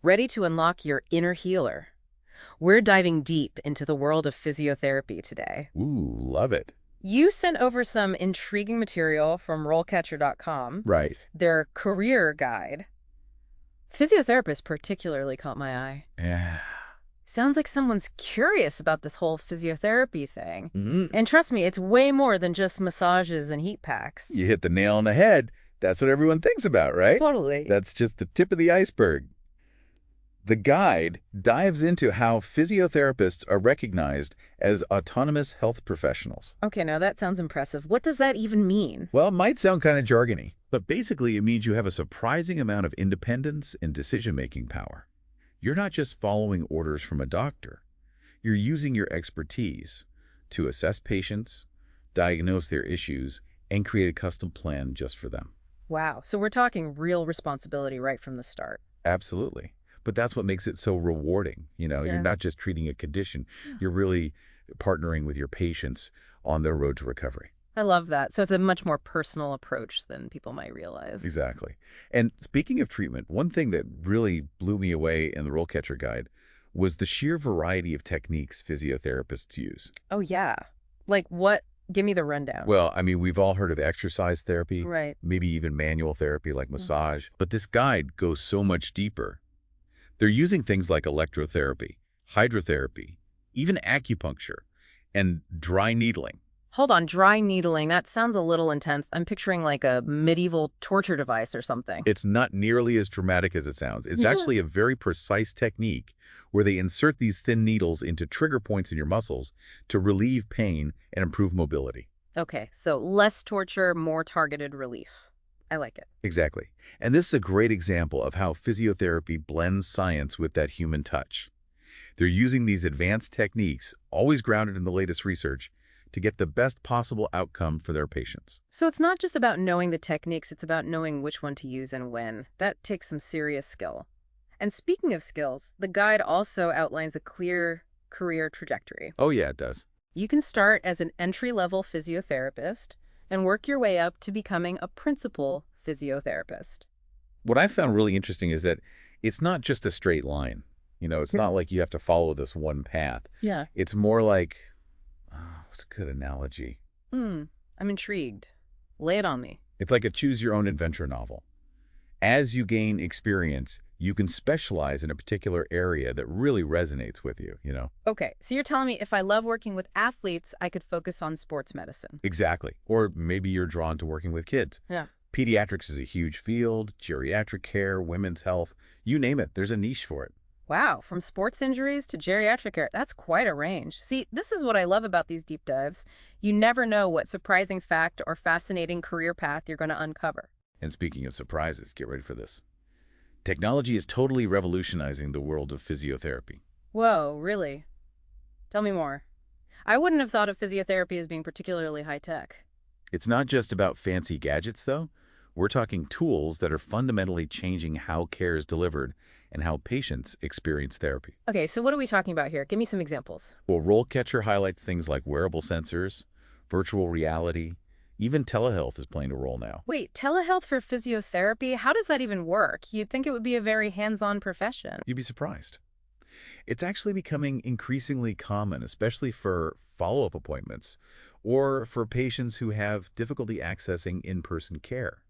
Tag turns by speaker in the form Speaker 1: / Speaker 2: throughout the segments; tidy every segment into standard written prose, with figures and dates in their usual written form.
Speaker 1: Ready to unlock your inner healer. We're diving deep into the world of physiotherapy today.
Speaker 2: Ooh, love it.
Speaker 1: You sent over some intriguing material from RoleCatcher.com,
Speaker 2: Right.
Speaker 1: their career guide. Physiotherapist particularly caught my eye.
Speaker 2: Yeah.
Speaker 1: Sounds like someone's curious about this whole physiotherapy thing.
Speaker 2: hmm
Speaker 1: And trust me, it's way more than just massages and heat packs.
Speaker 2: You hit the nail on the head. That's what everyone thinks about, right?
Speaker 1: Totally.
Speaker 2: That's just the tip of the iceberg. The guide dives into how physiotherapists are recognized as autonomous health professionals.
Speaker 1: Okay, now that sounds impressive. What does that even mean?
Speaker 2: Well, it might sound kind of jargony, but basically it means you have a surprising amount of independence and decision-making power. You're not just following orders from a doctor. You're using your expertise to assess patients, diagnose their issues, and create a custom plan just for them.
Speaker 1: Wow, so we're talking real responsibility right from the start.
Speaker 2: Absolutely. But that's what makes it so rewarding.
Speaker 1: Yeah.
Speaker 2: You're not just treating a condition. You're really partnering with your patients on their road to recovery.
Speaker 1: I love that. So it's a much more personal approach than people might realize.
Speaker 2: Exactly. And speaking of treatment, one thing that really blew me away in the RoleCatcher guide was the sheer variety of techniques physiotherapists use.
Speaker 1: Oh, yeah. Like what? Give me the rundown.
Speaker 2: Well, I mean, we've all heard of exercise therapy,
Speaker 1: Right.
Speaker 2: maybe even manual therapy like massage, but this guide goes so much deeper. They're using things like electrotherapy, hydrotherapy, even acupuncture, and dry needling.
Speaker 1: Hold on, dry needling. That sounds a little intense. I'm picturing like a medieval torture device or something.
Speaker 2: It's not nearly as dramatic as it sounds. It's actually a very precise technique where they insert these thin needles into trigger points in your muscles to relieve pain and improve mobility.
Speaker 1: Okay, so less torture, more targeted relief. I like it.
Speaker 2: Exactly. And this is a great example of how physiotherapy blends science with that human touch. They're using these advanced techniques, always grounded in the latest research, to get the best possible outcome for their patients.
Speaker 1: So it's not just about knowing the techniques, it's about knowing which one to use and when. That takes some serious skill. And speaking of skills, the guide also outlines a clear career trajectory.
Speaker 2: Oh yeah, it does.
Speaker 1: You can start as an entry-level physiotherapist and work your way up to becoming a principal physiotherapist.
Speaker 2: What I found really interesting is that it's not just a straight line. It's not like you have to follow this one path.
Speaker 1: Yeah.
Speaker 2: It's more like, what's a good analogy?
Speaker 1: I'm intrigued. Lay it on me.
Speaker 2: It's like a choose-your-own-adventure novel. As you gain experience, you can specialize in a particular area that really resonates with you.
Speaker 1: Okay, so you're telling me if I love working with athletes, I could focus on sports medicine.
Speaker 2: Exactly. Or maybe you're drawn to working with kids.
Speaker 1: Yeah.
Speaker 2: Pediatrics is a huge field, geriatric care, women's health, you name it, there's a niche for it.
Speaker 1: Wow, from sports injuries to geriatric care, that's quite a range. See, this is what I love about these deep dives. You never know what surprising fact or fascinating career path you're going to uncover.
Speaker 2: And speaking of surprises, get ready for this. Technology is totally revolutionizing the world of physiotherapy.
Speaker 1: Whoa, really? Tell me more. I wouldn't have thought of physiotherapy as being particularly high-tech.
Speaker 2: It's not just about fancy gadgets, though. We're talking tools that are fundamentally changing how care is delivered and how patients experience therapy.
Speaker 1: Okay, so what are we talking about here? Give me some examples.
Speaker 2: Well, RoleCatcher highlights things like wearable sensors, virtual reality, even telehealth is playing a role now.
Speaker 1: Wait, telehealth for physiotherapy? How does that even work? You'd think it would be a very hands-on profession.
Speaker 2: You'd be surprised. It's actually becoming increasingly common, especially for follow-up appointments or for patients who have difficulty accessing in-person care.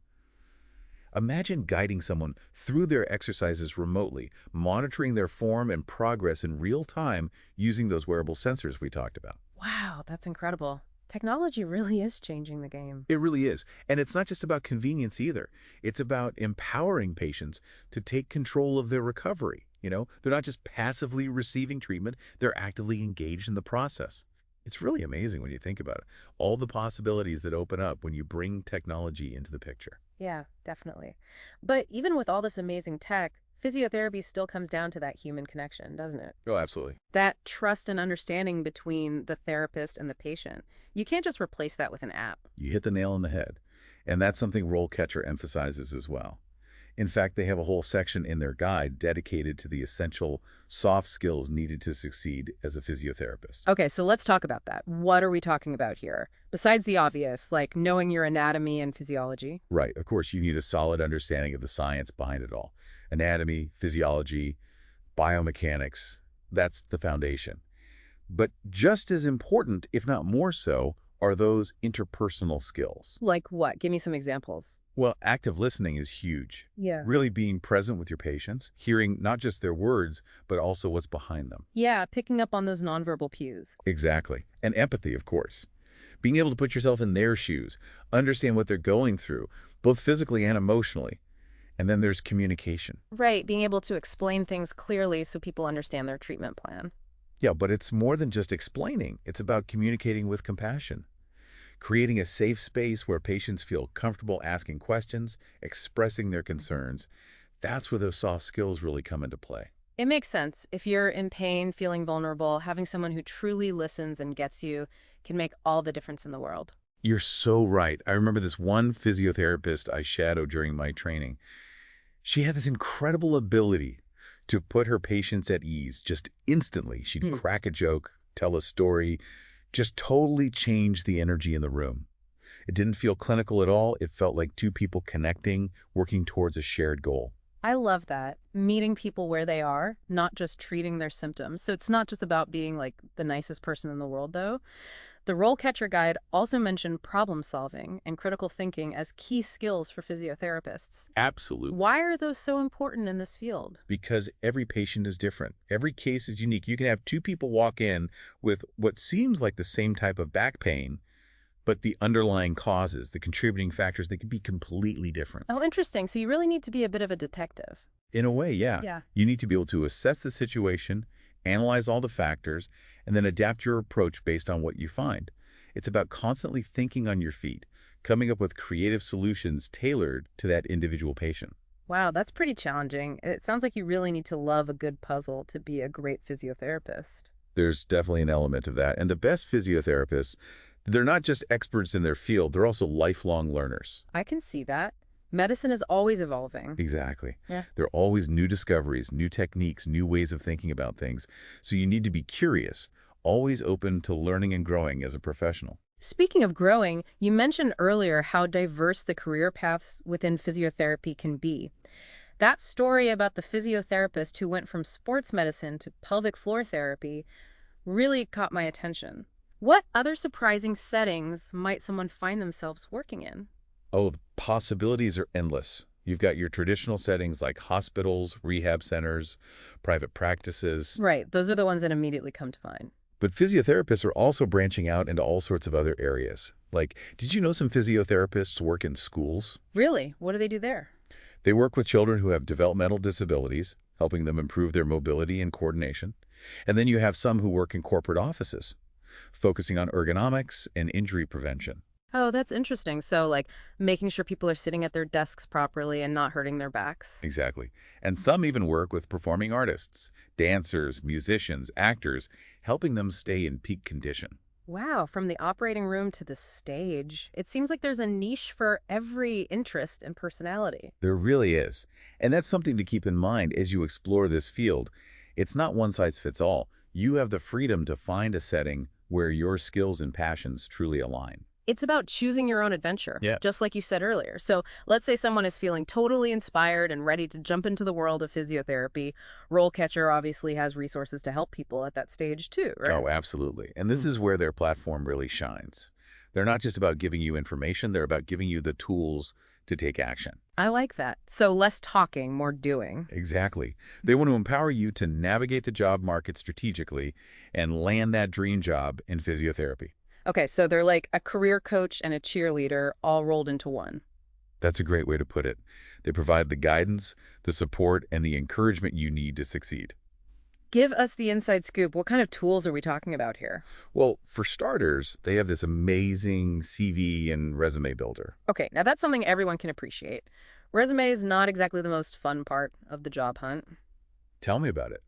Speaker 2: Imagine guiding someone through their exercises remotely, monitoring their form and progress in real time using those wearable sensors we talked about.
Speaker 1: Wow, that's incredible. Technology really is changing the game.
Speaker 2: It really is. And it's not just about convenience either. It's about empowering patients to take control of their recovery. They're not just passively receiving treatment, they're actively engaged in the process. It's really amazing when you think about it. All the possibilities that open up when you bring technology into the picture.
Speaker 1: Yeah, definitely. But even with all this amazing tech, physiotherapy still comes down to that human connection, doesn't it?
Speaker 2: Oh, absolutely.
Speaker 1: That trust and understanding between the therapist and the patient. You can't just replace that with an app.
Speaker 2: You hit the nail on the head. And that's something RoleCatcher emphasizes as well. In fact, they have a whole section in their guide dedicated to the essential soft skills needed to succeed as a physiotherapist.
Speaker 1: Okay, so let's talk about that. What are we talking about here? Besides the obvious, like knowing your anatomy and physiology.
Speaker 2: Right. Of course, you need a solid understanding of the science behind it all. Anatomy, physiology, biomechanics, that's the foundation. But just as important, if not more so, are those interpersonal skills.
Speaker 1: Like what? Give me some examples.
Speaker 2: Well, active listening is huge.
Speaker 1: Yeah.
Speaker 2: Really being present with your patients, hearing not just their words, but also what's behind them.
Speaker 1: Yeah, picking up on those nonverbal cues.
Speaker 2: Exactly. And empathy, of course. Being able to put yourself in their shoes, understand what they're going through, both physically and emotionally. And then there's communication.
Speaker 1: Right, being able to explain things clearly so people understand their treatment plan.
Speaker 2: Yeah, but it's more than just explaining. It's about communicating with compassion, creating a safe space where patients feel comfortable asking questions, expressing their concerns. That's where those soft skills really come into play.
Speaker 1: It makes sense. If you're in pain, feeling vulnerable, having someone who truly listens and gets you can make all the difference in the world.
Speaker 2: You're so right. I remember this one physiotherapist I shadowed during my training. She had this incredible ability to put her patients at ease just instantly. She'd
Speaker 1: Hmm.
Speaker 2: crack a joke, tell a story, just totally change the energy in the room. It didn't feel clinical at all. It felt like two people connecting, working towards a shared goal.
Speaker 1: I love that. Meeting people where they are, not just treating their symptoms. So it's not just about being like the nicest person in the world, though. The RoleCatcher Guide also mentioned problem solving and critical thinking as key skills for physiotherapists.
Speaker 2: Absolutely.
Speaker 1: Why are those so important in this field?
Speaker 2: Because every patient is different. Every case is unique. You can have two people walk in with what seems like the same type of back pain, but the underlying causes, the contributing factors, they can be completely different.
Speaker 1: Oh, interesting. So you really need to be a bit of a detective.
Speaker 2: In a way, yeah.
Speaker 1: Yeah.
Speaker 2: You need to be able to assess the situation, analyze all the factors, and then adapt your approach based on what you find. It's about constantly thinking on your feet, coming up with creative solutions tailored to that individual patient.
Speaker 1: Wow, that's pretty challenging. It sounds like you really need to love a good puzzle to be a great physiotherapist.
Speaker 2: There's definitely an element of that. And the best physiotherapists, they're not just experts in their field, they're also lifelong learners.
Speaker 1: I can see that. Medicine is always evolving.
Speaker 2: Exactly.
Speaker 1: Yeah.
Speaker 2: There are always new discoveries, new techniques, new ways of thinking about things. So you need to be curious, always open to learning and growing as a professional.
Speaker 1: Speaking of growing, you mentioned earlier how diverse the career paths within physiotherapy can be. That story about the physiotherapist who went from sports medicine to pelvic floor therapy really caught my attention. What other surprising settings might someone find themselves working in?
Speaker 2: Oh, the possibilities are endless. You've got your traditional settings like hospitals, rehab centers, private practices.
Speaker 1: Right, those are the ones that immediately come to mind.
Speaker 2: But physiotherapists are also branching out into all sorts of other areas. Like, did you know some physiotherapists work in schools?
Speaker 1: Really? What do they do there?
Speaker 2: They work with children who have developmental disabilities, helping them improve their mobility and coordination. And then you have some who work in corporate offices, focusing on ergonomics and injury prevention.
Speaker 1: Oh, that's interesting. So, like, making sure people are sitting at their desks properly and not hurting their backs.
Speaker 2: Exactly. And some even work with performing artists, dancers, musicians, actors, helping them stay in peak condition.
Speaker 1: Wow, from the operating room to the stage. It seems like there's a niche for every interest and personality.
Speaker 2: There really is. And that's something to keep in mind as you explore this field. It's not one size fits all. You have the freedom to find a setting where your skills and passions truly align.
Speaker 1: It's about choosing your own adventure,
Speaker 2: Yeah.
Speaker 1: just like you said earlier. So let's say someone is feeling totally inspired and ready to jump into the world of physiotherapy. RoleCatcher obviously has resources to help people at that stage too, right?
Speaker 2: Oh, absolutely. And this is where their platform really shines. They're not just about giving you information, they're about giving you the tools to take action.
Speaker 1: I like that. So less talking, more doing.
Speaker 2: Exactly. They want to empower you to navigate the job market strategically and land that dream job in physiotherapy.
Speaker 1: Okay, so they're like a career coach and a cheerleader all rolled into one.
Speaker 2: That's a great way to put it. They provide the guidance, the support, and the encouragement you need to succeed.
Speaker 1: Give us the inside scoop. What kind of tools are we talking about here?
Speaker 2: Well, for starters, they have this amazing CV and resume builder.
Speaker 1: Okay, now that's something everyone can appreciate. Resume is not exactly the most fun part of the job hunt.
Speaker 2: Tell me about it.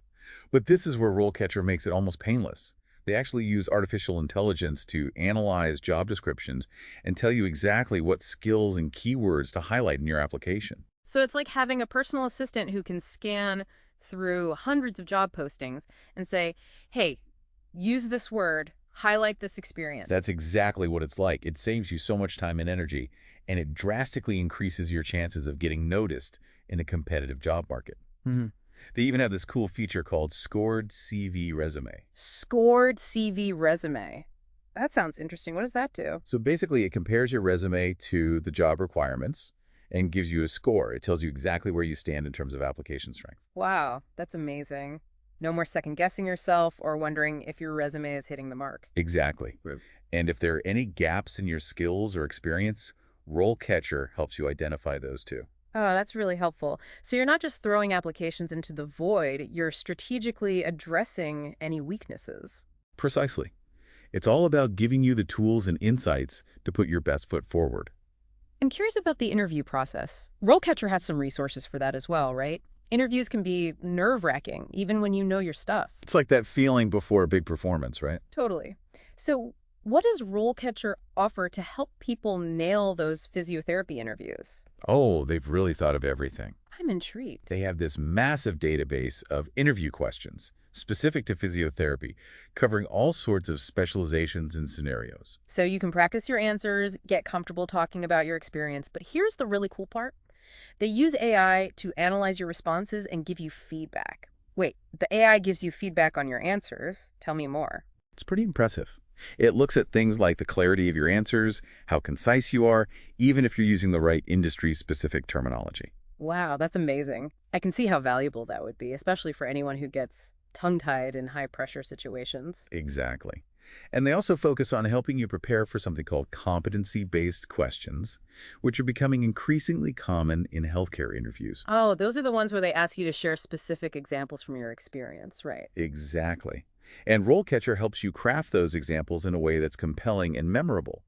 Speaker 2: But this is where RoleCatcher makes it almost painless. They actually use artificial intelligence to analyze job descriptions and tell you exactly what skills and keywords to highlight in your application.
Speaker 1: So it's like having a personal assistant who can scan through hundreds of job postings and say, hey, use this word, highlight this experience.
Speaker 2: That's exactly what it's like. It saves you so much time and energy, and it drastically increases your chances of getting noticed in a competitive job market.
Speaker 1: Hmm.
Speaker 2: They even have this cool feature called Scored CV Resume.
Speaker 1: Scored CV resume. That sounds interesting. What does that do?
Speaker 2: So basically, it compares your resume to the job requirements and gives you a score. It tells you exactly where you stand in terms of application strength.
Speaker 1: Wow, that's amazing. No more second guessing yourself or wondering if your resume is hitting the mark.
Speaker 2: Exactly.
Speaker 1: Right.
Speaker 2: And if there are any gaps in your skills or experience, RoleCatcher helps you identify those too.
Speaker 1: Oh, that's really helpful. So you're not just throwing applications into the void, you're strategically addressing any weaknesses.
Speaker 2: Precisely. It's all about giving you the tools and insights to put your best foot forward.
Speaker 1: I'm curious about the interview process. RoleCatcher has some resources for that as well, right? Interviews can be nerve-wracking, even when you know your stuff.
Speaker 2: It's like that feeling before a big performance, right?
Speaker 1: Totally. So what does RoleCatcher offer to help people nail those physiotherapy interviews?
Speaker 2: Oh, they've really thought of everything.
Speaker 1: I'm intrigued.
Speaker 2: They have this massive database of interview questions specific to physiotherapy, covering all sorts of specializations and scenarios.
Speaker 1: So you can practice your answers, get comfortable talking about your experience, but here's the really cool part. They use AI to analyze your responses and give you feedback. Wait, the AI gives you feedback on your answers. Tell me more.
Speaker 2: It's pretty impressive. It looks at things like the clarity of your answers, how concise you are, even if you're using the right industry-specific terminology.
Speaker 1: Wow, that's amazing. I can see how valuable that would be, especially for anyone who gets tongue-tied in high-pressure situations.
Speaker 2: Exactly. And they also focus on helping you prepare for something called competency-based questions, which are becoming increasingly common in healthcare interviews.
Speaker 1: Oh, those are the ones where they ask you to share specific examples from your experience, right?
Speaker 2: Exactly. And RoleCatcher helps you craft those examples in a way that's compelling and memorable.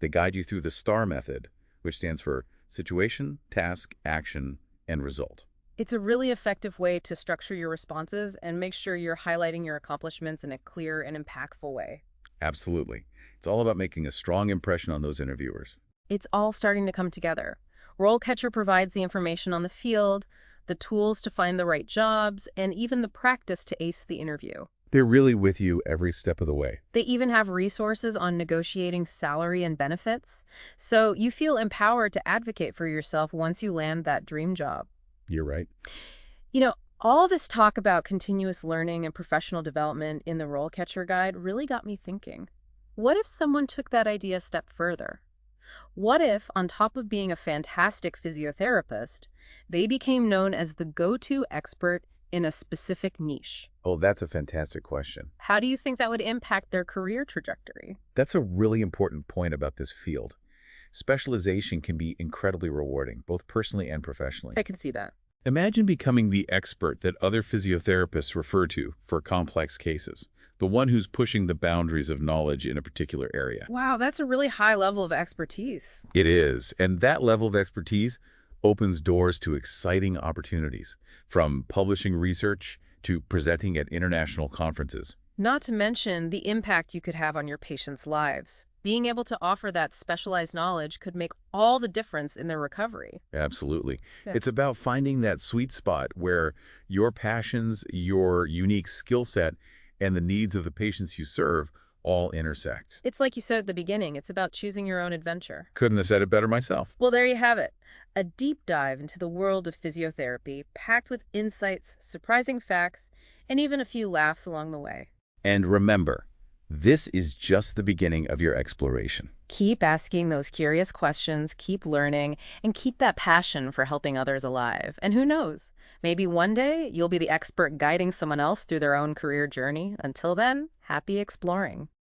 Speaker 2: They guide you through the STAR method, which stands for situation, task, action, and result.
Speaker 1: It's a really effective way to structure your responses and make sure you're highlighting your accomplishments in a clear and impactful way.
Speaker 2: Absolutely. It's all about making a strong impression on those interviewers.
Speaker 1: It's all starting to come together. RoleCatcher provides the information on the field, the tools to find the right jobs, and even the practice to ace the interview.
Speaker 2: They're really with you every step of the way.
Speaker 1: They even have resources on negotiating salary and benefits, so you feel empowered to advocate for yourself once you land that dream job.
Speaker 2: You're right.
Speaker 1: All this talk about continuous learning and professional development in the RoleCatcher Guide really got me thinking. What if someone took that idea a step further? What if, on top of being a fantastic physiotherapist, they became known as the go-to expert in a specific niche?
Speaker 2: Oh, that's a fantastic question.
Speaker 1: How do you think that would impact their career trajectory?
Speaker 2: That's a really important point about this field. Specialization can be incredibly rewarding, both personally and professionally.
Speaker 1: I can see that.
Speaker 2: Imagine becoming the expert that other physiotherapists refer to for complex cases, the one who's pushing the boundaries of knowledge in a particular area.
Speaker 1: Wow, that's a really high level of expertise.
Speaker 2: It is, and that level of expertise opens doors to exciting opportunities, from publishing research to presenting at international conferences.
Speaker 1: Not to mention the impact you could have on your patients' lives. Being able to offer that specialized knowledge could make all the difference in their recovery.
Speaker 2: Absolutely.
Speaker 1: Yeah.
Speaker 2: It's about finding that sweet spot where your passions, your unique skill set, and the needs of the patients you serve all intersect.
Speaker 1: It's like you said at the beginning, it's about choosing your own adventure.
Speaker 2: Couldn't have said it better myself.
Speaker 1: Well, there you have it. A deep dive into the world of physiotherapy, packed with insights, surprising facts, and even a few laughs along the way.
Speaker 2: And remember, this is just the beginning of your exploration.
Speaker 1: Keep asking those curious questions, keep learning, and keep that passion for helping others alive. And who knows, maybe one day you'll be the expert guiding someone else through their own career journey. Until then, happy exploring.